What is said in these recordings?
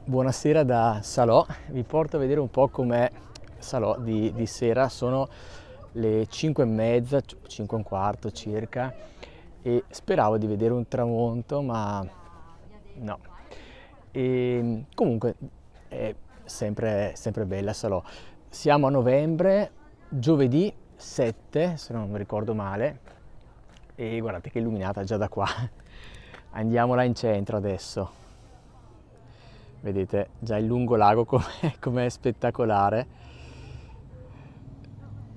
Buonasera da Salò, vi porto a vedere un po' com'è Salò di sera. Sono le 5:30, 5 e un quarto circa, e speravo di vedere un tramonto, ma no. E comunque è sempre bella Salò. Siamo a novembre, giovedì 7, se non mi ricordo male, e guardate che illuminata già da qua. Andiamo là in centro adesso. Vedete già il lungolago com'è spettacolare.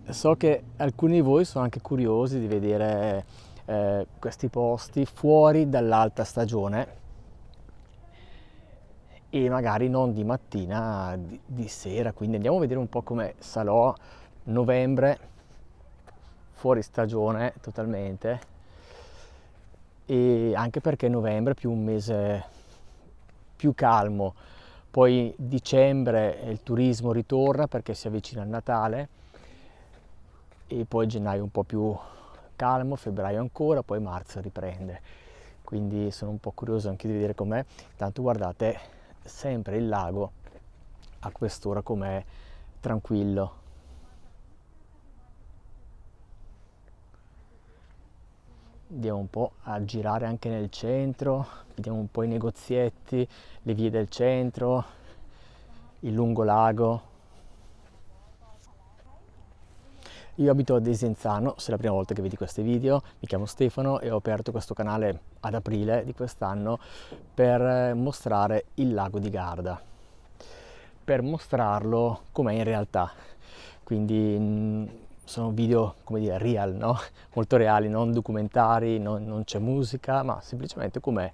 So che alcuni di voi sono anche curiosi di vedere questi posti fuori dall'alta stagione e magari non di mattina, di sera. Quindi andiamo a vedere un po' come Salò, novembre, fuori stagione totalmente, e anche perché novembre è più un mese più calmo. Poi dicembre il turismo ritorna perché si avvicina il Natale, e poi gennaio un po' più calmo, febbraio ancora, poi marzo riprende. Quindi sono un po' curioso anche di vedere com'è. Tanto guardate sempre il lago a quest'ora com'è tranquillo. Andiamo un po' a girare anche nel centro, vediamo un po' i negozietti, le vie del centro, il lungolago. Io abito a Desenzano, se è la prima volta che vedi questi video. Mi chiamo Stefano e ho aperto questo canale ad aprile di quest'anno per mostrare il lago di Garda, per mostrarlo com'è in realtà. Quindi sono video, come dire, real, no? Molto reali, non documentari, non c'è musica, ma semplicemente com'è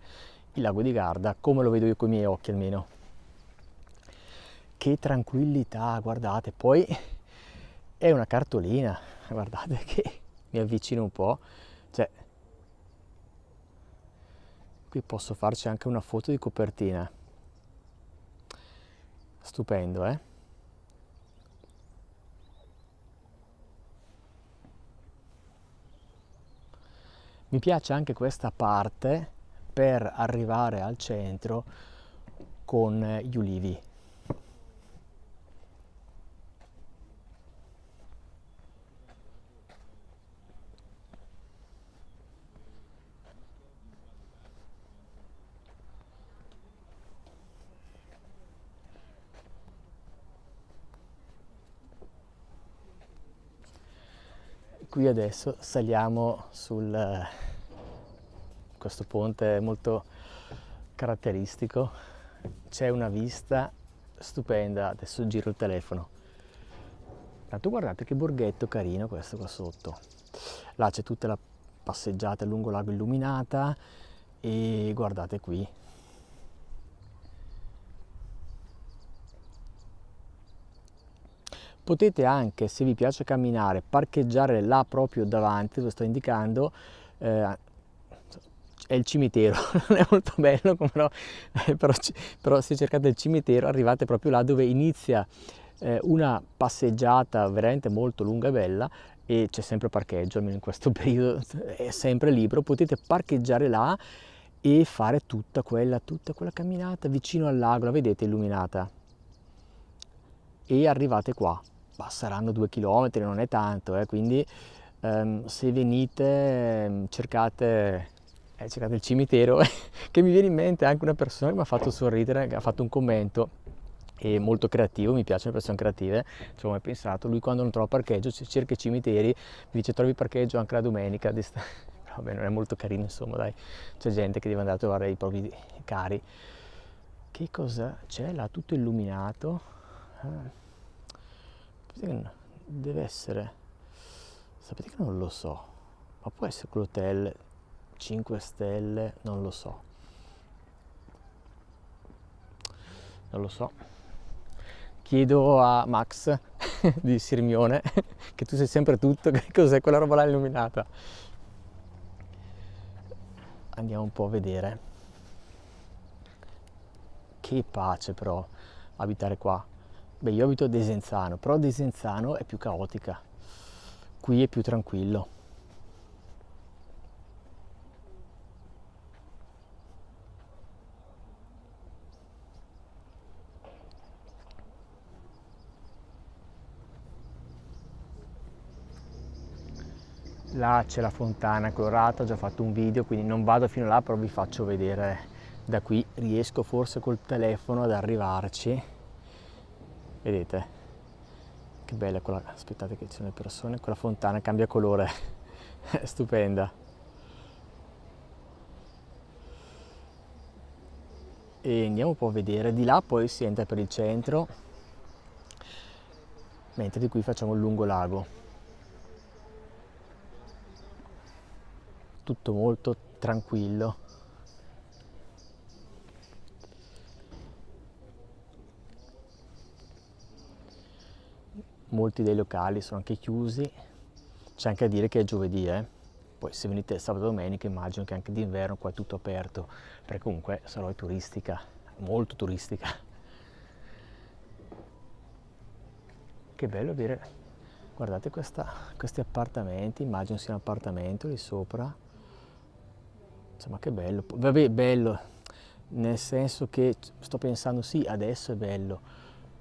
il lago di Garda, come lo vedo io con i miei occhi almeno. Che tranquillità, guardate. Poi è una cartolina, guardate che mi avvicino un po', cioè qui posso farci anche una foto di copertina. Stupendo, eh? Mi piace anche questa parte per arrivare al centro con gli ulivi. Qui adesso saliamo sul questo ponte molto caratteristico. C'è una vista stupenda. Adesso giro il telefono. Tanto guardate che borghetto carino questo qua sotto. Là c'è tutta la passeggiata lungo lago illuminata, e guardate qui. Potete anche, se vi piace camminare, parcheggiare là proprio davanti dove sto indicando. È il cimitero, non è molto bello, però se cercate il cimitero arrivate proprio là dove inizia una passeggiata veramente molto lunga e bella, e c'è sempre parcheggio, almeno in questo periodo è sempre libero. Potete parcheggiare là e fare tutta quella camminata vicino al lago, la vedete illuminata, e arrivate qua. Ma saranno 2 chilometri, non è tanto, quindi se venite cercate il cimitero. Che mi viene in mente anche una persona che mi ha fatto sorridere, che ha fatto un commento e molto creativo. Mi piacciono le persone creative, ci ho mai pensato. Lui, quando non trova parcheggio, cerca i cimiteri, mi dice: trovi parcheggio anche la domenica. Vabbè, non è molto carino, insomma, dai, c'è gente che deve andare a trovare i propri cari. Che cosa c'è là tutto illuminato? Deve essere, sapete che non lo so, ma può essere quell'hotel 5 stelle, non lo so, chiedo a Max di Sirmione, che tu sei sempre tutto, che cos'è quella roba là illuminata. Andiamo un po' a vedere. Che pace però abitare qua. Beh, io abito a Desenzano, però Desenzano è più caotica, qui è più tranquillo. Là c'è la fontana colorata, ho già fatto un video, quindi non vado fino là, però vi faccio vedere da qui. Riesco forse col telefono ad arrivarci. Vedete? Che bella quella, aspettate che ci sono le persone, quella fontana cambia colore, è stupenda. E andiamo un po' a vedere, di là poi si entra per il centro, mentre di qui facciamo il lungolago. Tutto molto tranquillo. Molti dei locali sono anche chiusi, c'è anche a dire che è giovedì, Poi se venite sabato e domenica immagino che anche d'inverno qua è tutto aperto, perché comunque Salò è turistica, molto turistica. Che bello avere, guardate questi appartamenti, immagino sia un appartamento lì sopra, insomma che bello, vabbè bello, nel senso che sto pensando sì adesso è bello,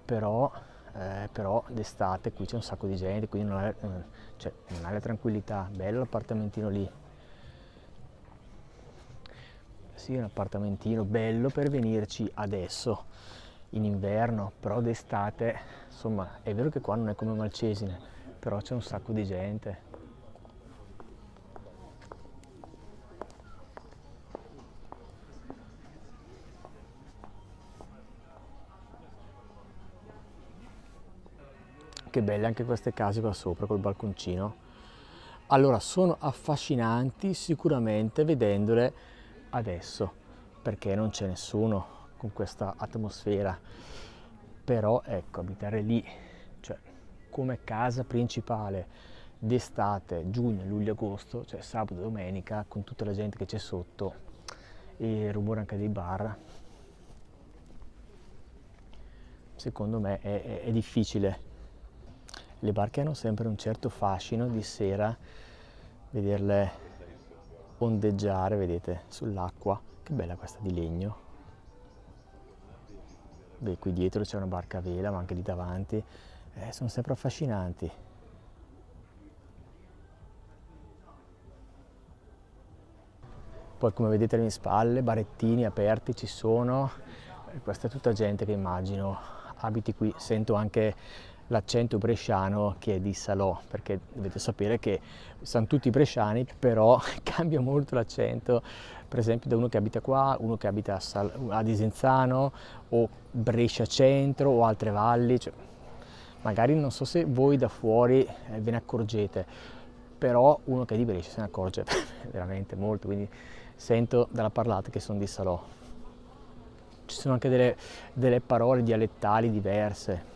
però d'estate qui c'è un sacco di gente, quindi non hai la tranquillità, bello l'appartamentino lì. Sì, un appartamentino bello per venirci adesso, in inverno, però d'estate, insomma, è vero che qua non è come Malcesine, però c'è un sacco di gente. Che belle anche queste case qua sopra col balconcino. Allora, sono affascinanti sicuramente vedendole adesso, perché non c'è nessuno con questa atmosfera. Però ecco, abitare lì, cioè come casa principale d'estate, giugno, luglio, agosto, cioè sabato e domenica, con tutta la gente che c'è sotto e il rumore anche dei bar, secondo me è difficile. Le barche hanno sempre un certo fascino di sera, vederle ondeggiare, vedete, sull'acqua. Che bella questa di legno. Beh, qui dietro c'è una barca a vela, ma anche lì davanti. Sono sempre affascinanti. Poi come vedete alle mie spalle, barettini aperti ci sono. Questa è tutta gente che immagino abiti qui. Sento anche l'accento bresciano che è di Salò, perché dovete sapere che sono tutti bresciani, però cambia molto l'accento, per esempio da uno che abita qua, uno che abita a Desenzano o Brescia Centro o altre valli, cioè, magari non so se voi da fuori ve ne accorgete, però uno che è di Brescia se ne accorge veramente molto, quindi sento dalla parlata che sono di Salò. Ci sono anche delle parole dialettali diverse.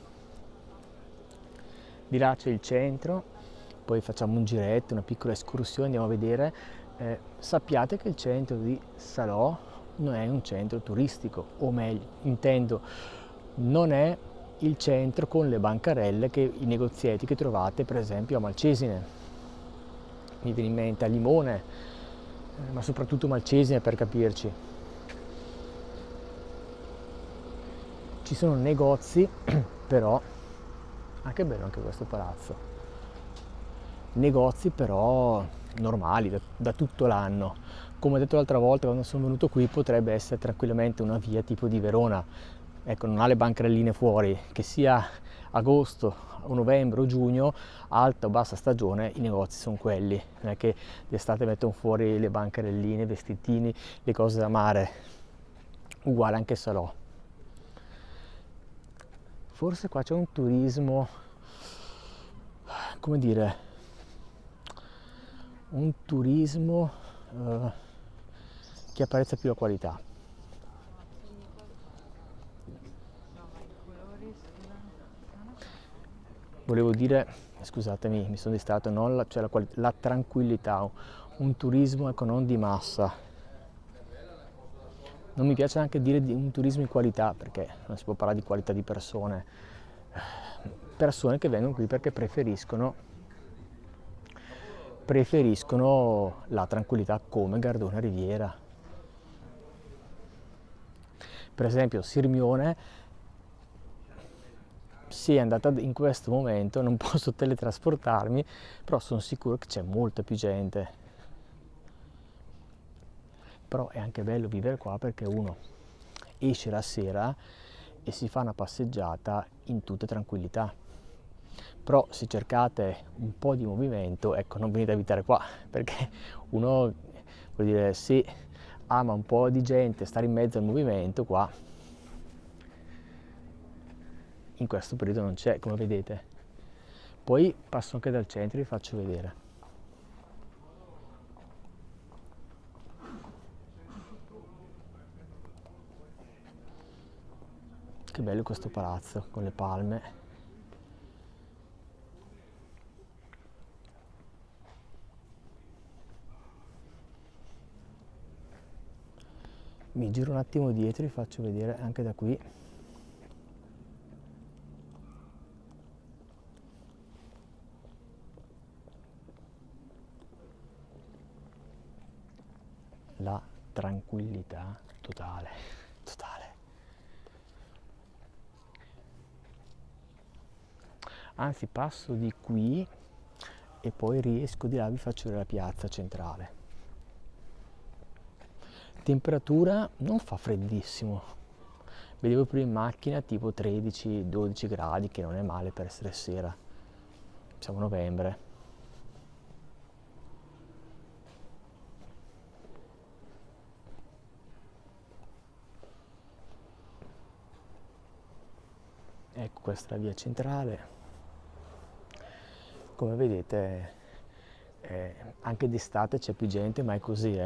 Di là c'è il centro, poi facciamo un giretto, una piccola escursione, andiamo a vedere. Sappiate che il centro di Salò non è un centro turistico, o meglio, intendo, non è il centro con le bancarelle che i negozietti che trovate per esempio a Malcesine, mi viene in mente a Limone, ma soprattutto Malcesine per capirci. Ci sono negozi, però che bello anche questo palazzo. Negozi però normali, da tutto l'anno. Come ho detto l'altra volta quando sono venuto qui, potrebbe essere tranquillamente una via tipo di Verona. Ecco, non ha le bancarelline fuori, che sia agosto o novembre o giugno, alta o bassa stagione, i negozi sono quelli. Non è che d'estate mettono fuori le bancarelline, i vestitini, le cose da mare. Uguale anche Salò. Forse qua c'è un turismo, come dire, un turismo che apprezza più la qualità. Volevo dire, scusatemi, mi sono distratto, non la tranquillità, un turismo ecco, non di massa. Non mi piace neanche dire di un turismo di qualità, perché non si può parlare di qualità di persone. Persone che vengono qui perché preferiscono la tranquillità come Gardona Riviera. Per esempio Sirmione sì, è andata in questo momento, non posso teletrasportarmi, però sono sicuro che c'è molta più gente. Però è anche bello vivere qua perché uno esce la sera e si fa una passeggiata in tutta tranquillità. Però se cercate un po' di movimento, ecco, non venite a abitare qua, perché uno, vuol dire, se ama un po' di gente, stare in mezzo al movimento, qua in questo periodo non c'è, come vedete. Poi passo anche dal centro e vi faccio vedere. Che bello questo palazzo con le palme. Mi giro un attimo dietro e vi faccio vedere anche da qui. La tranquillità totale, totale. Anzi, passo di qui e poi riesco di là, vi faccio vedere la piazza centrale. Temperatura non fa freddissimo, vedevo prima in macchina tipo 13-12 gradi, che non è male per essere sera, siamo a novembre. Ecco, questa è la via centrale. Come vedete anche d'estate c'è più gente, ma è così,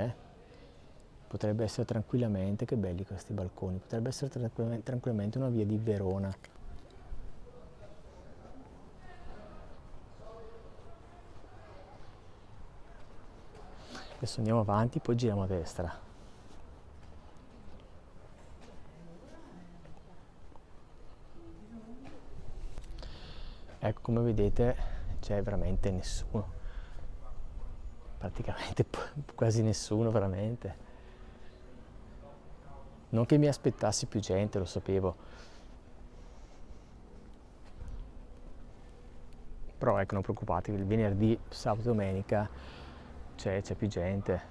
Potrebbe essere tranquillamente, che belli questi balconi, potrebbe essere tranquillamente una via di Verona. Adesso andiamo avanti, poi giriamo a destra. Ecco, come vedete c'è veramente nessuno, praticamente quasi nessuno, veramente. Non che mi aspettassi più gente, lo sapevo. Però ecco, non preoccupatevi, il venerdì, sabato e domenica c'è più gente.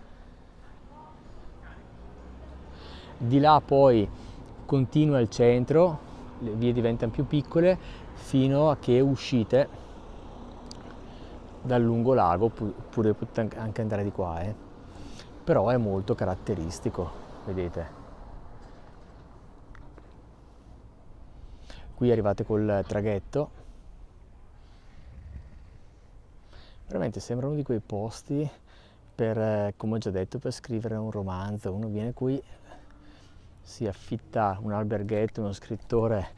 Di là poi continua il centro, le vie diventano più piccole fino a che uscite dal lungolago, oppure potete anche andare di qua, Però è molto caratteristico, vedete. Qui arrivate col traghetto. Veramente sembra uno di quei posti per, come ho già detto, per scrivere un romanzo. Uno viene qui, si affitta un alberghetto, uno scrittore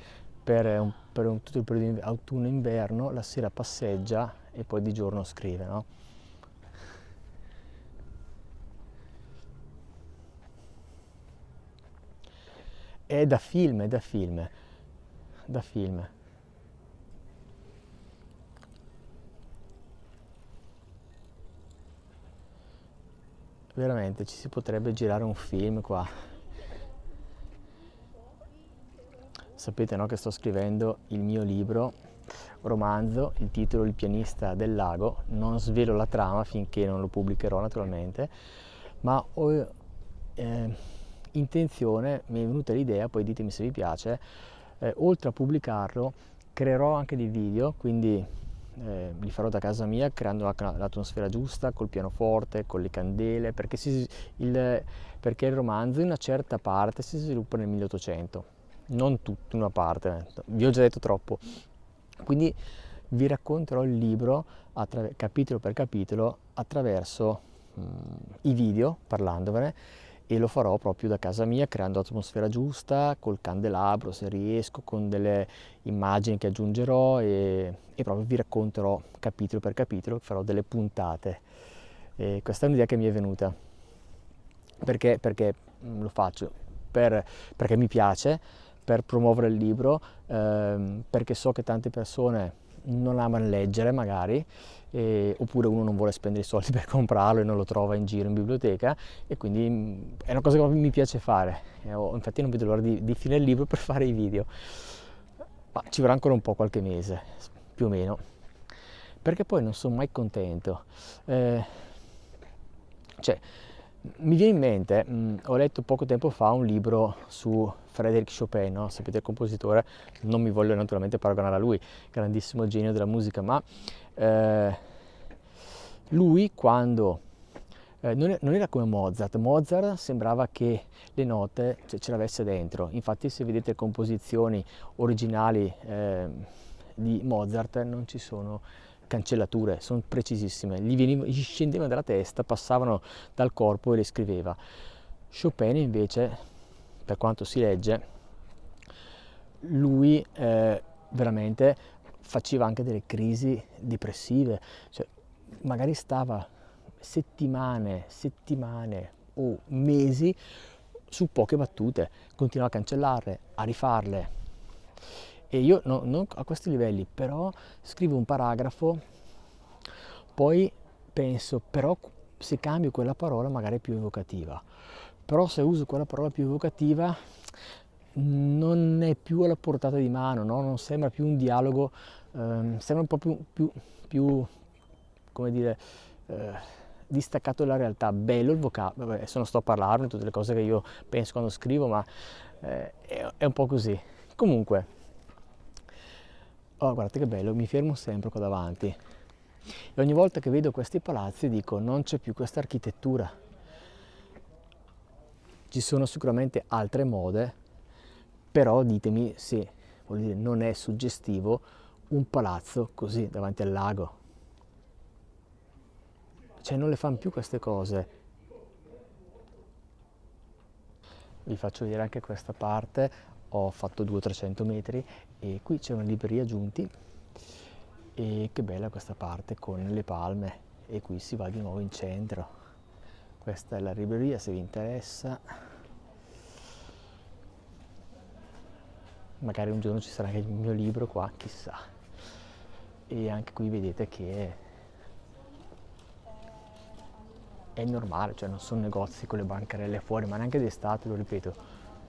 per tutto il periodo autunno-inverno, la sera passeggia e poi di giorno scrive, no? È da film, è da film, da film. Veramente ci si potrebbe girare un film qua. Sapete, no, che sto scrivendo il mio libro, romanzo, il titolo Il pianista del lago. Non svelo la trama finché non lo pubblicherò, naturalmente, ma ho intenzione, mi è venuta l'idea, poi ditemi se vi piace, oltre a pubblicarlo creerò anche dei video, quindi li farò da casa mia, creando l'atmosfera giusta, col pianoforte, con le candele, perché il romanzo in una certa parte si sviluppa nel 1800, non tutta una parte, vi ho già detto troppo. Quindi vi racconterò il libro capitolo per capitolo attraverso i video, parlandovene, e lo farò proprio da casa mia, creando l'atmosfera giusta, col candelabro se riesco, con delle immagini che aggiungerò, e proprio vi racconterò capitolo per capitolo, farò delle puntate. E questa è un'idea che mi è venuta. Perché lo faccio? Perché mi piace, per promuovere il libro, perché so che tante persone non amano leggere magari, oppure uno non vuole spendere i soldi per comprarlo e non lo trova in giro in biblioteca, e quindi è una cosa che mi piace fare. Infatti non vedo l'ora di finire il libro per fare i video. ma ci vorrà ancora un po', qualche mese, più o meno, perché poi non sono mai contento. Cioè, mi viene in mente, ho letto poco tempo fa un libro su Frédéric Chopin, no? Sapete, il compositore, non mi voglio naturalmente paragonare a lui, grandissimo genio della musica, ma lui quando non era come Mozart. Mozart sembrava che le note ce l'avesse dentro, infatti se vedete composizioni originali di Mozart non ci sono cancellature, sono precisissime, gli scendevano dalla testa, passavano dal corpo e le scriveva. Chopin invece, per quanto si legge, lui veramente faceva anche delle crisi depressive, cioè magari stava settimane o mesi su poche battute, continuava a cancellarle, a rifarle. E io non a questi livelli, però scrivo un paragrafo, poi penso, però se cambio quella parola magari è più evocativa, però se uso quella parola più evocativa non è più alla portata di mano, no? Non sembra più un dialogo, sembra un po' più come dire, distaccato dalla realtà. Bello il vocabolo, vabbè, adesso non sto a parlarne tutte le cose che io penso quando scrivo, ma è un po' così. Comunque, oh, guardate che bello, mi fermo sempre qua davanti e ogni volta che vedo questi palazzi dico non c'è più questa architettura. Ci sono sicuramente altre mode, però ditemi se, voglio dire, non è suggestivo un palazzo così davanti al lago. Cioè non le fanno più queste cose. Vi faccio vedere anche questa parte, ho fatto 200-300 metri e qui c'è una libreria Giunti e che bella questa parte con le palme e qui si va di nuovo in centro. Questa è la libreria se vi interessa, magari un giorno ci sarà anche il mio libro qua, chissà. E anche qui vedete che è normale, cioè non sono negozi con le bancarelle fuori, ma neanche d'estate, lo ripeto,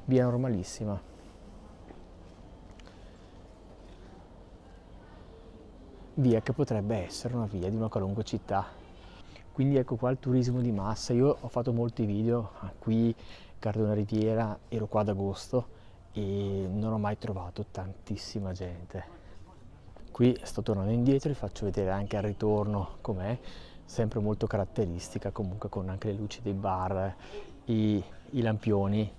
via normalissima. Via che potrebbe essere una via di una qualunque città. Quindi ecco qua il turismo di massa. Io ho fatto molti video qui, Cardona Riviera, ero qua ad agosto e non ho mai trovato tantissima gente. Qui sto tornando indietro, vi faccio vedere anche al ritorno com'è, sempre molto caratteristica, comunque con anche le luci dei bar, i lampioni.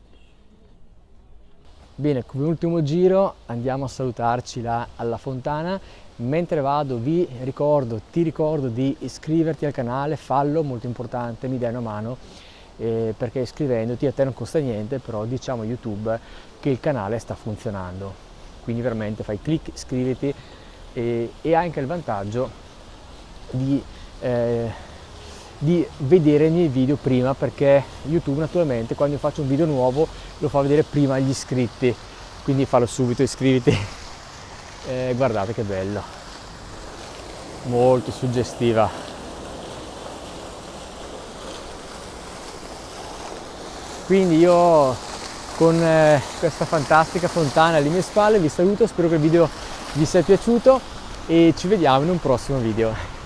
Bene, come ultimo giro andiamo a salutarci là alla fontana. Mentre vado ti ricordo di iscriverti al canale, fallo, molto importante, mi dai una mano, perché iscrivendoti a te non costa niente, però diciamo a YouTube che il canale sta funzionando. Quindi veramente fai clic, iscriviti e hai anche il vantaggio di vedere i miei video prima, perché YouTube naturalmente quando io faccio un video nuovo lo fa vedere prima agli iscritti, quindi fallo subito, iscriviti. Guardate che bello, molto suggestiva. Quindi io con questa fantastica fontana alle mie spalle vi saluto, spero che il video vi sia piaciuto e ci vediamo in un prossimo video.